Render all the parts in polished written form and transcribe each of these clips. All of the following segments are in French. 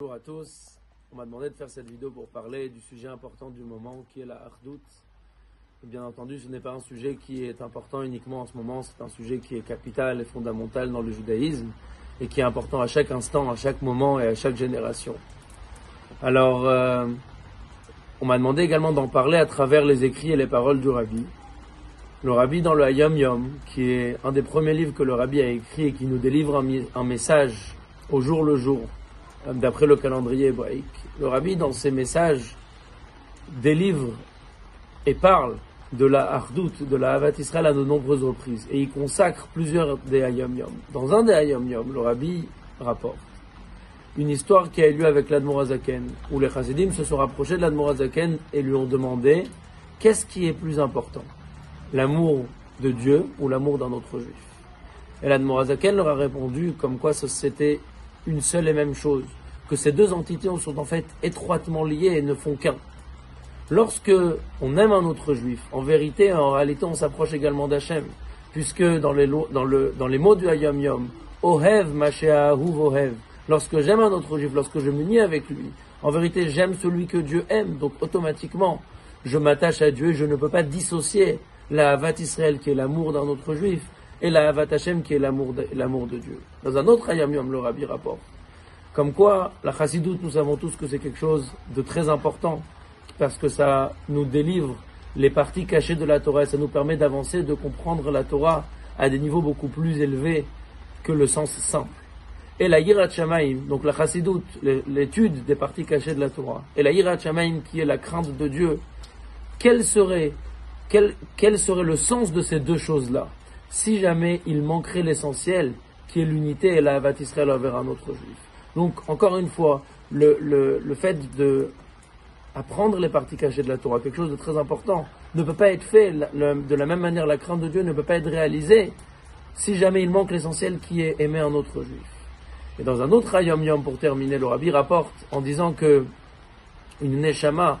Bonjour à tous, on m'a demandé de faire cette vidéo pour parler du sujet important du moment qui est la Achdout. Et bien entendu, ce n'est pas un sujet qui est important uniquement en ce moment, c'est un sujet qui est capital et fondamental dans le judaïsme et qui est important à chaque instant, à chaque moment et à chaque génération. Alors, on m'a demandé également d'en parler à travers les écrits et les paroles du Rabbi. Le Rabbi dans le Hayom Yom, qui est un des premiers livres que le Rabbi a écrit et qui nous délivre un message au jour le jour, d'après le calendrier hébraïque. Le Rabbi, dans ses messages, délivre et parle de la Achdout, de la Ahavat Israël à de nombreuses reprises. Et il consacre plusieurs des Hayom Yom. Dans un des Hayom Yom, le Rabbi rapporte une histoire qui a eu lieu avec l'Admor HaZaken, où les Chassidim se sont rapprochés de l'Admor HaZaken et lui ont demandé qu'est-ce qui est plus important, l'amour de Dieu ou l'amour d'un autre juif. Et l'Admor HaZaken leur a répondu comme quoi c'était une seule et même chose, que ces deux entités sont en fait étroitement liées et ne font qu'un. Lorsque on aime un autre juif, en vérité, en réalité, on s'approche également d'Hachem, puisque dans les mots du Hayom Yom, Ohev Mashe'ahuv Ohev, lorsque j'aime un autre juif, lorsque je m'unis avec lui, en vérité, j'aime celui que Dieu aime, donc automatiquement, je m'attache à Dieu et je ne peux pas dissocier la Ahavat Israël, qui est l'amour d'un autre juif, et la Ahavat Hashem, qui est l'amour de Dieu. Dans un autre Hayom Yom, le Rabbi rapporte comme quoi la Chassidoute, nous savons tous que c'est quelque chose de très important, parce que ça nous délivre les parties cachées de la Torah, et ça nous permet d'avancer, de comprendre la Torah à des niveaux beaucoup plus élevés que le sens simple. Et la Yirat Shamayim, donc la Chassidoute, l'étude des parties cachées de la Torah, et la Yirat Shamayim, qui est la crainte de Dieu, quel serait le sens de ces deux choses-là, si jamais il manquerait l'essentiel, qui est l'unité et la Ahavat Israël envers un autre juif. Donc, encore une fois, le fait de apprendre les parties cachées de la Torah, quelque chose de très important, ne peut pas être fait de la même manière. La crainte de Dieu ne peut pas être réalisée si jamais il manque l'essentiel qui est aimer un autre juif. Et dans un autre Hayom Yom, pour terminer, le Rabbi rapporte en disant que une Neshama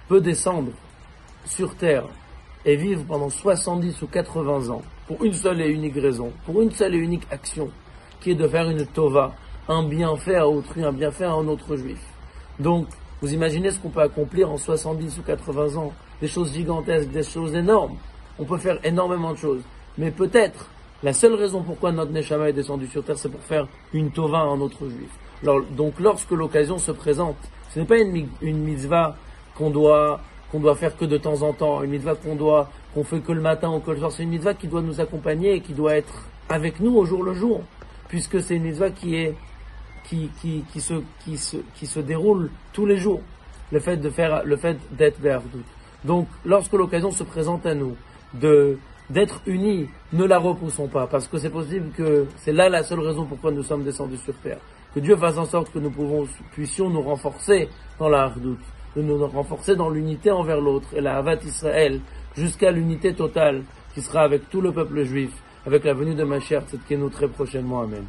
peut descendre sur terre et vivre pendant 70 ou 80 ans pour une seule et unique raison, pour une seule et unique action, qui est de faire une tova, un bienfait à autrui, un bienfait à un autre juif. Donc, vous imaginez ce qu'on peut accomplir en 70 ou 80 ans, des choses gigantesques, des choses énormes. On peut faire énormément de choses. Mais peut-être, la seule raison pourquoi notre Neshama est descendu sur terre, c'est pour faire une tova à un autre juif. Donc, lorsque l'occasion se présente, ce n'est pas une mitzvah qu'on doit faire que de temps en temps, une mitzvah qu'on fait que le matin ou que le soir. C'est une mitzvah qui doit nous accompagner et qui doit être avec nous au jour le jour, puisque c'est une mitzvah qui se déroule tous les jours, le fait d'être Be'achdout. Donc, lorsque l'occasion se présente à nous d'être unis, ne la repoussons pas, parce que c'est possible que c'est là la seule raison pourquoi nous sommes descendus sur terre. Que Dieu fasse en sorte que nous puissions nous renforcer dans la Achdout, de nous renforcer dans l'unité envers l'autre, et la Ahavat Israël, jusqu'à l'unité totale, qui sera avec tout le peuple juif, avec la venue de Mashiach Tzidkenu très prochainement. Amen.